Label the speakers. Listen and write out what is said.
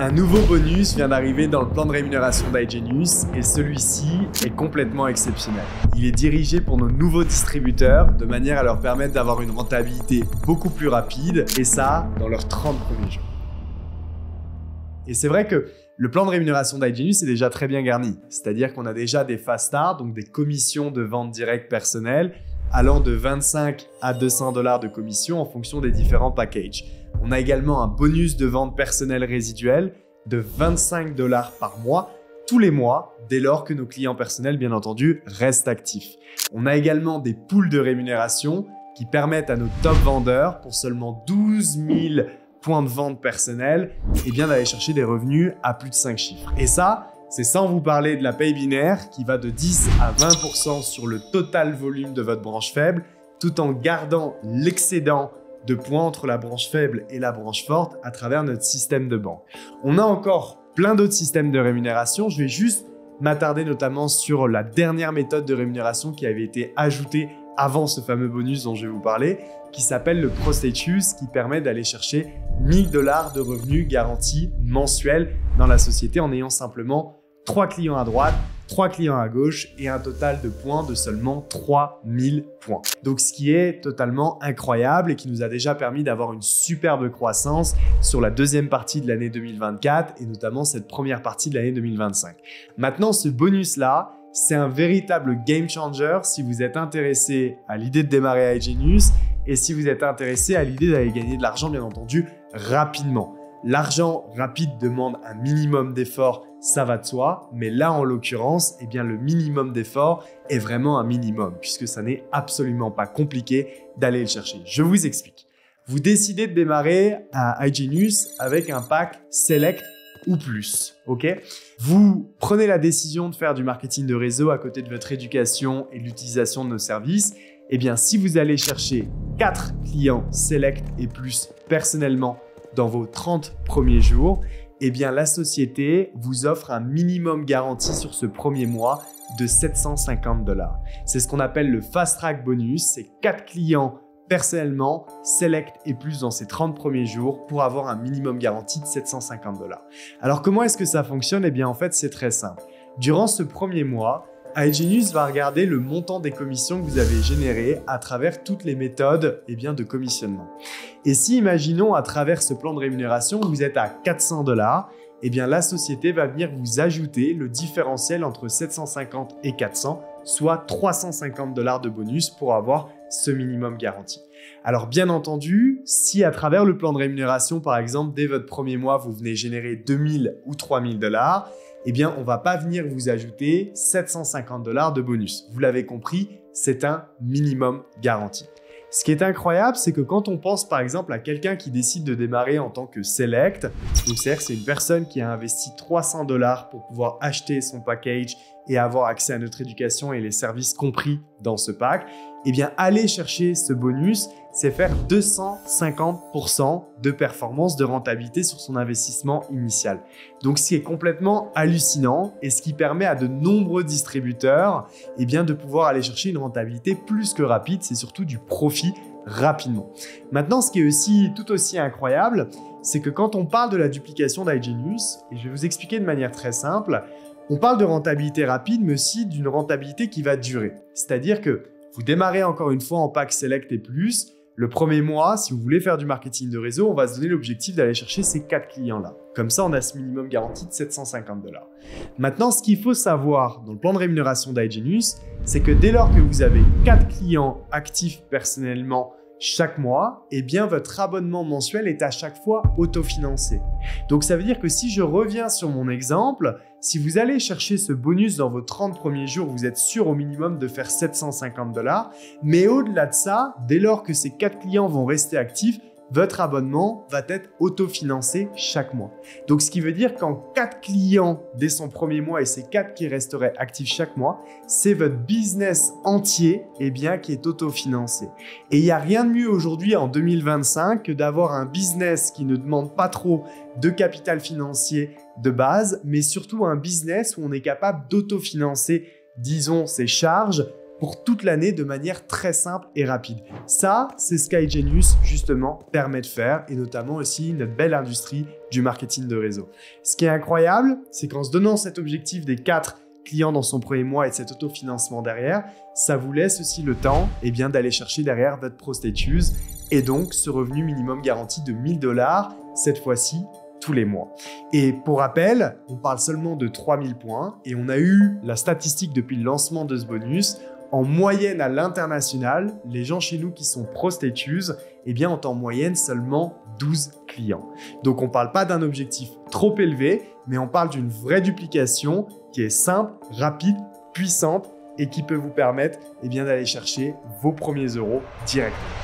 Speaker 1: Un nouveau bonus vient d'arriver dans le plan de rémunération d'iGenius et celui-ci est complètement exceptionnel. Il est dirigé pour nos nouveaux distributeurs de manière à leur permettre d'avoir une rentabilité beaucoup plus rapide et ça dans leurs 30 premiers jours. Et c'est vrai que le plan de rémunération d'iGenius est déjà très bien garni, c'est-à-dire qu'on a déjà des fast start, donc des commissions de vente directe personnelle allant de 25 à 200 $ de commission en fonction des différents packages. On a également un bonus de vente personnelle résiduelle de 25 $ par mois, tous les mois, dès lors que nos clients personnels, bien entendu, restent actifs. On a également des pools de rémunération qui permettent à nos top vendeurs, pour seulement 12 000 points de vente personnels, d'aller chercher des revenus à plus de 5 chiffres. Et ça, c'est sans vous parler de la paye binaire qui va de 10 à 20% sur le total volume de votre branche faible, tout en gardant l'excédent de points entre la branche faible et la branche forte à travers notre système de banque. On a encore plein d'autres systèmes de rémunération. Je vais juste m'attarder notamment sur la dernière méthode de rémunération qui avait été ajoutée avant ce fameux bonus dont je vais vous parler, qui s'appelle le Pro Status, qui permet d'aller chercher 1 000 $ de revenus garantis mensuels dans la société en ayant simplement 3 clients à droite, 3 clients à gauche et un total de points de seulement 3 000 points. Donc ce qui est totalement incroyable et qui nous a déjà permis d'avoir une superbe croissance sur la deuxième partie de l'année 2024 et notamment cette première partie de l'année 2025. Maintenant, ce bonus-là, c'est un véritable game changer si vous êtes intéressé à l'idée de démarrer à iGenius et si vous êtes intéressé à l'idée d'aller gagner de l'argent, bien entendu, rapidement. L'argent rapide demande un minimum d'effort, ça va de soi, mais là en l'occurrence, le minimum d'effort est vraiment un minimum puisque ça n'est absolument pas compliqué d'aller le chercher. Je vous explique. Vous décidez de démarrer à iGenius avec un pack Select ou plus, ok? Vous prenez la décision de faire du marketing de réseau à côté de votre éducation et l'utilisation de nos services. Si vous allez chercher 4 clients Select et plus personnellement dans vos 30 premiers jours, la société vous offre un minimum garanti sur ce premier mois de 750 $. C'est ce qu'on appelle le Fast Track Bonus. C'est 4 clients personnellement, Select et plus dans ces 30 premiers jours pour avoir un minimum garanti de 750 $. Alors comment est-ce que ça fonctionne? En fait, c'est très simple. Durant ce premier mois, iGenius va regarder le montant des commissions que vous avez générées à travers toutes les méthodes de commissionnement. Et si, imaginons, à travers ce plan de rémunération, vous êtes à 400 $, la société va venir vous ajouter le différentiel entre 750 et 400, soit 350 $ de bonus pour avoir ce minimum garanti. Alors bien entendu, si à travers le plan de rémunération, par exemple, dès votre premier mois, vous venez générer 2000 ou 3000 $, on ne va pas venir vous ajouter 750 $ de bonus. Vous l'avez compris, c'est un minimum garanti. Ce qui est incroyable, c'est que quand on pense par exemple à quelqu'un qui décide de démarrer en tant que Select, donc c'est-à-dire que c'est une personne qui a investi 300 $ pour pouvoir acheter son package et avoir accès à notre éducation et les services compris dans ce pack, aller chercher ce bonus, c'est faire 250% de performance, de rentabilité sur son investissement initial. Donc, ce qui est complètement hallucinant et ce qui permet à de nombreux distributeurs de pouvoir aller chercher une rentabilité plus que rapide, c'est surtout du profit rapidement. Maintenant, ce qui est aussi tout aussi incroyable, c'est que quand on parle de la duplication d'iGenius, et je vais vous expliquer de manière très simple, on parle de rentabilité rapide, mais aussi d'une rentabilité qui va durer. C'est-à-dire que vous démarrez encore une fois en pack Select et plus. Le premier mois, si vous voulez faire du marketing de réseau, on va se donner l'objectif d'aller chercher ces 4 clients-là. Comme ça, on a ce minimum garanti de 750 $. Maintenant, ce qu'il faut savoir dans le plan de rémunération d'iGenius, c'est que dès lors que vous avez 4 clients actifs personnellement chaque mois, votre abonnement mensuel est à chaque fois autofinancé. Donc, ça veut dire que si je reviens sur mon exemple, si vous allez chercher ce bonus dans vos 30 premiers jours, vous êtes sûr au minimum de faire 750 $. Mais au-delà de ça, dès lors que ces 4 clients vont rester actifs, votre abonnement va être autofinancé chaque mois. Donc, ce qui veut dire qu'en 4 clients dès son premier mois et ces 4 qui resteraient actifs chaque mois, c'est votre business entier qui est autofinancé. Et il n'y a rien de mieux aujourd'hui en 2025 que d'avoir un business qui ne demande pas trop de capital financier de base, mais surtout un business où on est capable d'autofinancer, disons, ses charges pour toute l'année de manière très simple et rapide. Ça, c'est ce qu'Igenius, justement, permet de faire et notamment aussi notre belle industrie du marketing de réseau. Ce qui est incroyable, c'est qu'en se donnant cet objectif des 4 clients dans son premier mois et de cet autofinancement derrière, ça vous laisse aussi le temps d'aller chercher derrière votre prospectus et donc ce revenu minimum garanti de 1 000 $, cette fois-ci, tous les mois. Et pour rappel, on parle seulement de 3 000 points et on a eu la statistique depuis le lancement de ce bonus. En moyenne à l'international, les gens chez nous qui sont prospectus ont en moyenne seulement 12 clients. Donc on ne parle pas d'un objectif trop élevé, mais on parle d'une vraie duplication qui est simple, rapide, puissante et qui peut vous permettre d'aller chercher vos premiers euros directement.